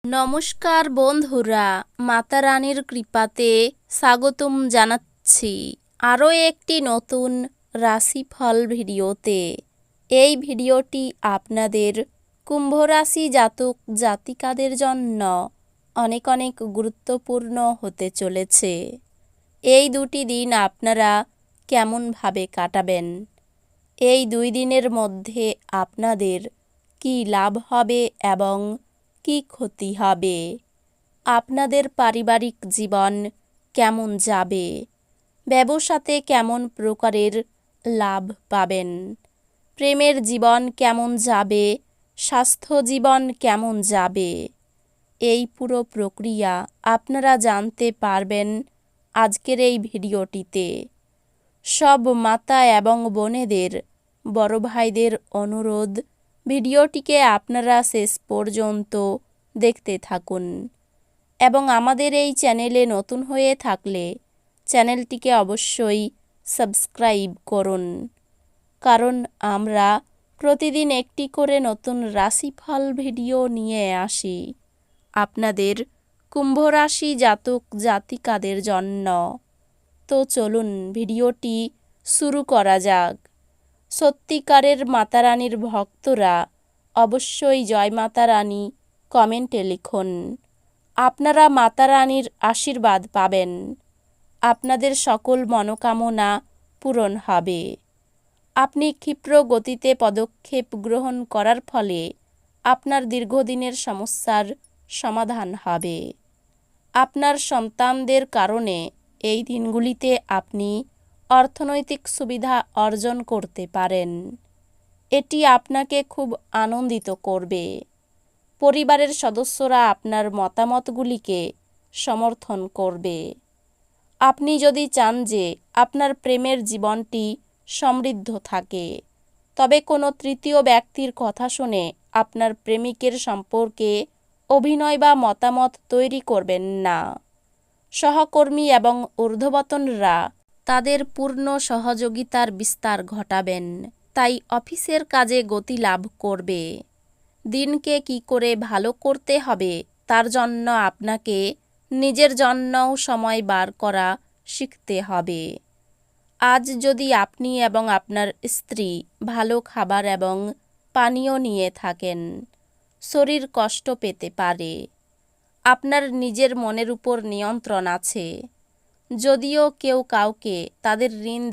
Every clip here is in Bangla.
নমস্কার বন্ধুরা, মাতা রানীর কৃপাতে স্বাগতম জানাচ্ছি আরও একটি নতুন রাশিফল ভিডিওতে। এই ভিডিওটি আপনাদের কুম্ভ রাশি জাতক জাতিকাদের জন্য অনেক অনেক গুরুত্বপূর্ণ হতে চলেছে। এই দুটি দিন আপনারা কেমনভাবে কাটাবেন, এই 2 দিনের মধ্যে আপনাদের কি লাভ হবে এবং কি ক্ষতি হবে, আপনাদের পারিবারিক জীবন কেমন যাবে, ব্যবসাতে কেমন প্রকারের লাভ পাবেন, প্রেমের জীবন কেমন যাবে, স্বাস্থ্য জীবন কেমন যাবে, এই পুরো প্রক্রিয়া আপনারা জানতে পারবেন আজকের এই ভিডিওটিতে। সব মাতা এবং বোনেদের, বড় ভাইদের অনুরোধ, ভিডিওটিকে আপনারা শেষ পর্যন্ত দেখতে থাকুন এবং আমাদের এই চ্যানেলে নতুন হয়ে থাকলে চ্যানেলটিকে অবশ্যই সাবস্ক্রাইব করুন, কারণ আমরা প্রতিদিন একটি করে নতুন রাশিফল ভিডিও নিয়ে আসি আপনাদের কুম্ভ রাশি জাতক জাতিকাদের জন্য। তো চলুন ভিডিওটি শুরু করা যাক। সত্যিকারের মাতা রানীর ভক্তরা অবশ্যই জয় মাতা রানী কমেন্টে লিখুন। আপনারা মাতা রানীর আশীর্বাদ পাবেন, আপনাদের সকল মনোকামনা পূরণ হবে। আপনি ক্ষিপ্র গতিতে পদক্ষেপ গ্রহণ করার ফলে আপনার দীর্ঘদিনের সমস্যার সমাধান হবে। আপনার সন্তানদের কারণে এই দিনগুলিতে আপনি অর্থনৈতিক সুবিধা অর্জন করতে পারেন। এটি আপনাকে খুব আনন্দিত করবে। পরিবারের সদস্যরা আপনার মতামতগুলিকে সমর্থন করবে। আপনি যদি চান যে আপনার প্রেমের জীবনটি সমৃদ্ধ থাকে, তবে কোনো তৃতীয় ব্যক্তির কথা শুনে আপনার প্রেমিকের সম্পর্কে অভিনয় বা মতামত তৈরি করবেন না। সহকর্মী এবং ঊর্ধ্বতনরা তাদের পূর্ণ সহযোগিতার বিস্তার ঘটাবেন, তাই অফিসের কাজে গতি লাভ করবে। দিনকে কি করে ভালো করতে হবে তার জন্য আপনাকে নিজের জন্যও সময় বার করা শিখতে হবে। আজ যদি আপনি এবং আপনার স্ত্রী ভালো খাবার এবং পানীয় নিয়ে থাকেন, শরীর কষ্ট পেতে পারে। আপনার নিজের মনের উপর নিয়ন্ত্রণ আছে। যদিও কেউ কাউকে তাদের ঋণ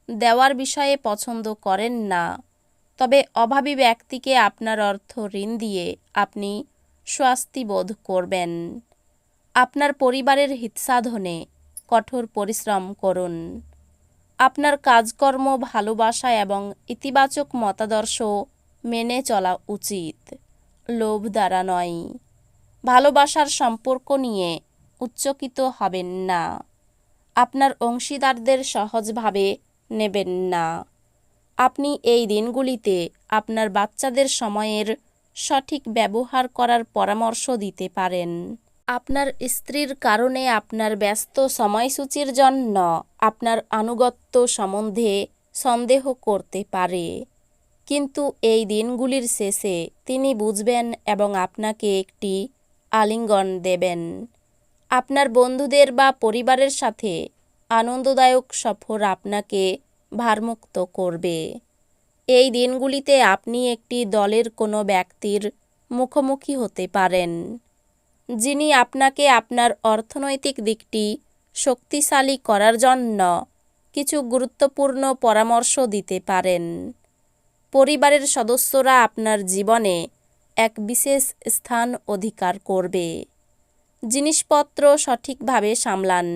দেওয়ার বিষয়ে পছন্দ করেন না, তবে অভাবী ব্যক্তিকে আপনার অর্থ ঋণ দিয়ে আপনি স্বস্তি বোধ করবেন। আপনার পরিবারের হিতসাধনে কঠোর পরিশ্রম করুন। আপনার কাজকর্ম, ভালোবাসা এবং ইতিবাচক মতাদর্শ মেনে চলা উচিত, লোভ দ্বারা নয়। ভালোবাসার সম্পর্ক নিয়ে উচ্চকিত হবেন না। আপনার অংশীদারদের সহজভাবে নেবেন না। আপনি এই দিনগুলিতে আপনার বাচ্চাদের সময়ের সঠিক ব্যবহার করার পরামর্শ দিতে পারেন। আপনার স্ত্রীর কারণে আপনার ব্যস্ত সময়সূচির জন্য আপনার আনুগত্য সম্বন্ধে সন্দেহ করতে পারে, কিন্তু এই দিনগুলির শেষে তিনি বুঝবেন এবং আপনাকে একটি আলিঙ্গন দেবেন। আপনার বন্ধুদের বা পরিবারের সাথে আনন্দদায়ক সফর আপনাকে ভারমুক্ত করবে। এই দিনগুলিতে আপনি একটি দলের কোনো ব্যক্তির মুখোমুখি হতে পারেন, যিনি আপনাকে আপনার অর্থনৈতিক দিকটি শক্তিশালী করার জন্য কিছু গুরুত্বপূর্ণ পরামর্শ দিতে পারেন। পরিবারের সদস্যরা আপনার জীবনে এক বিশেষ স্থান অধিকার করবে। জিনিসপত্র সঠিকভাবে সামলান,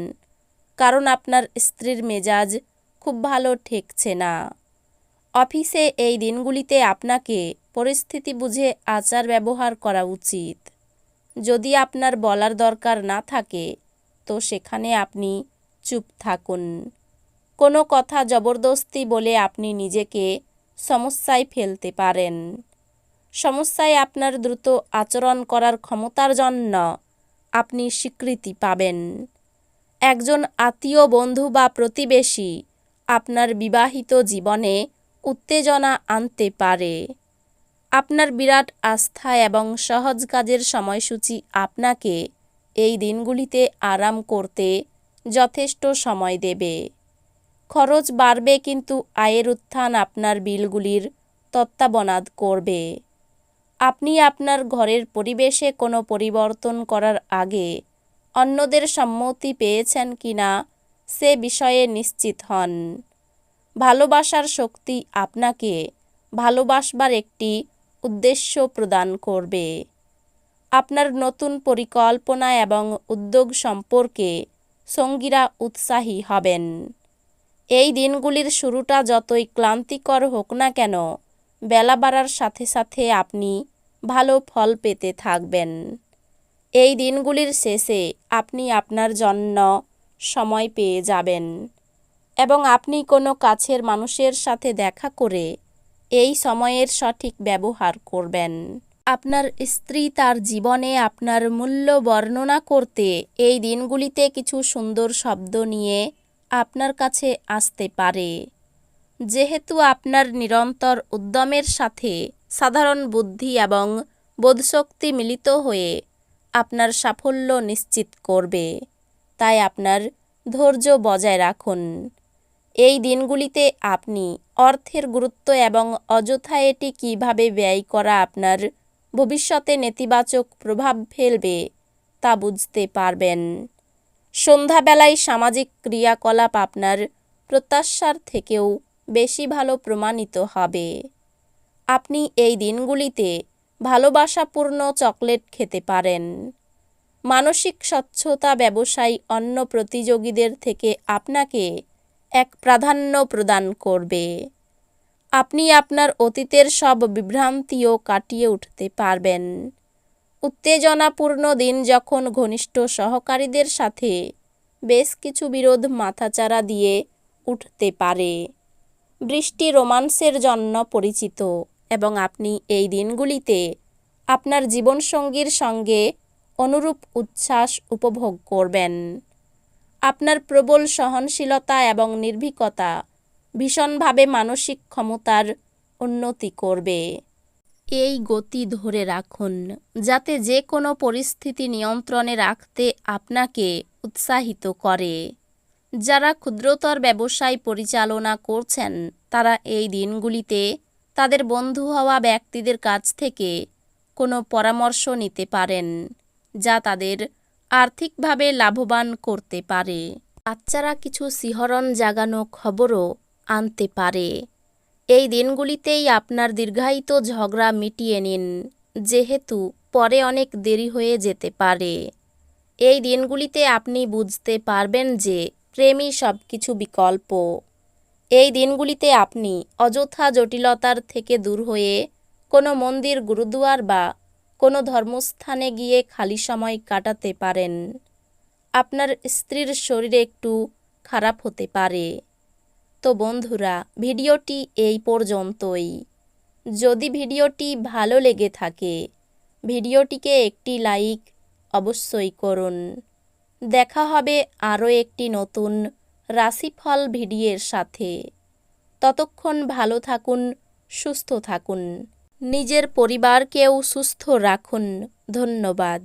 কারণ আপনার স্ত্রীর মেজাজ খুব ভালো ঠেকছে না। অফিসে এই দিনগুলিতে আপনাকে পরিস্থিতি বুঝে আচার ব্যবহার করা উচিত। যদি আপনার বলার দরকার না থাকে, তো সেখানে আপনি চুপ থাকুন। কোনো কথা জবরদস্তি বলে আপনি নিজেকে সমস্যায় ফেলতে পারেন। সমস্যায় আপনার দ্রুত আচরণ করার ক্ষমতার জন্য আপনি স্বীকৃতি পাবেন। একজন আত্মীয়, বন্ধু বা প্রতিবেশী আপনার বিবাহিত জীবনে উত্তেজনা আনতে পারে। আপনার বিরাট আস্থা এবং সহজ কাজের সময়সূচি আপনাকে এই দিনগুলিতে আরাম করতে যথেষ্ট সময় দেবে। খরচ বাড়বে, কিন্তু আয়ের উত্থান আপনার বিলগুলির তত্ত্বাবধান করবে। আপনি আপনার ঘরের পরিবেশে কোনো পরিবর্তন করার আগে অন্যদের সম্মতি পেয়েছেন কিনা সে বিষয়ে নিশ্চিত হন। ভালোবাসার শক্তি আপনাকে ভালোবাসবার একটি উদ্দেশ্য প্রদান করবে। আপনার নতুন পরিকল্পনা এবং উদ্যোগ সম্পর্কে সঙ্গীরা উৎসাহী হবেন। এই দিনগুলির শুরুটা যতই ক্লান্তিকর হোক না কেন, বেলা বাড়ার সাথে সাথে আপনি ভালো ফল পেতে থাকবেন। এই দিনগুলির শেষে আপনি আপনার জন্য সময় পেয়ে যাবেন এবং আপনি কোনো কাছের মানুষের সাথে দেখা করে এই সময়ের সঠিক ব্যবহার করবেন। আপনার স্ত্রী তার জীবনে আপনার মূল্য বর্ণনা করতে এই দিনগুলিতে কিছু সুন্দর শব্দ নিয়ে আপনার কাছে আসতে পারে। যেহেতু আপনার নিরন্তর উদ্যমের সাথে সাধারণ বুদ্ধি এবং বোধশক্তি মিলিত হয়ে আপনার সাফল্য নিশ্চিত করবে, তাই আপনার ধৈর্য বজায় রাখুন। এই দিনগুলিতে আপনি অর্থের গুরুত্ব এবং অযথা এটি কীভাবে ব্যয় করা আপনার ভবিষ্যতে নেতিবাচক প্রভাব ফেলবে তা বুঝতে পারবেন। সন্ধ্যাবেলায় সামাজিক ক্রিয়াকলাপ আপনার প্রত্যাশার থেকেও বেশি ভালো প্রমাণিত হবে। আপনি এই দিনগুলিতে ভালোবাসাপূর্ণ চকলেট খেতে পারেন। মানসিক স্বচ্ছতা ব্যবসায় অন্য প্রতিযোগীদের থেকে আপনাকে এক প্রাধান্য প্রদান করবে। আপনি আপনার অতীতের সব বিভ্রান্তিও কাটিয়ে উঠতে পারবেন। উত্তেজনাপূর্ণ দিন যখন ঘনিষ্ঠ সহকারীদের সাথে বেশ কিছু বিরোধ মাথাচাড়া দিয়ে উঠতে পারে। বৃষ্টি রোমান্সের জন্য পরিচিত এবং আপনি এই দিনগুলিতে আপনার জীবনসঙ্গীর সঙ্গে অনুরূপ উচ্ছ্বাস উপভোগ করবেন। আপনার প্রবল সহনশীলতা এবং নির্ভীকতা ভীষণভাবে মানসিক ক্ষমতার উন্নতি করবে। এই গতি ধরে রাখুন, যাতে যে কোনো পরিস্থিতি নিয়ন্ত্রণে রাখতে আপনাকে উৎসাহিত করে। যারা ক্ষুদ্রতর ব্যবসায় পরিচালনা করছেন, তারা এই দিনগুলিতে তাদের বন্ধু হওয়া ব্যক্তিদের কাছ থেকে কোনো পরামর্শ নিতে পারেন, যা তাদের আর্থিকভাবে লাভবান করতে পারে। বাচ্চারা কিছু শিহরণ জাগানো খবরও আনতে পারে। এই দিনগুলিতেই আপনার দীর্ঘায়িত ঝগড়া মিটিয়ে নিন, যেহেতু পরে অনেক দেরি হয়ে যেতে পারে। এই দিনগুলিতে আপনি বুঝতে পারবেন যে প্রেমই সবকিছু বিকল্প। এই দিনগুলিতে আপনি অযথা জটিলতার থেকে দূর হয়ে কোনো মন্দির, গুরুদুয়ার বা কোনো ধর্মস্থানে গিয়ে খালি সময় কাটাতে পারেন। আপনার স্ত্রীর শরীর একটু খারাপ হতে পারে। তো বন্ধুরা, ভিডিওটি এই পর্যন্তই। যদি ভিডিওটি ভালো লেগে থাকে, ভিডিওটিকে একটি লাইক অবশ্যই করুন। দেখা হবে আরও একটি নতুন রাশিফল ভিডিওর সাথে। ততক্ষণ ভালো থাকুন, সুস্থ থাকুন, নিজের পরিবারকেও সুস্থ রাখুন। ধন্যবাদ।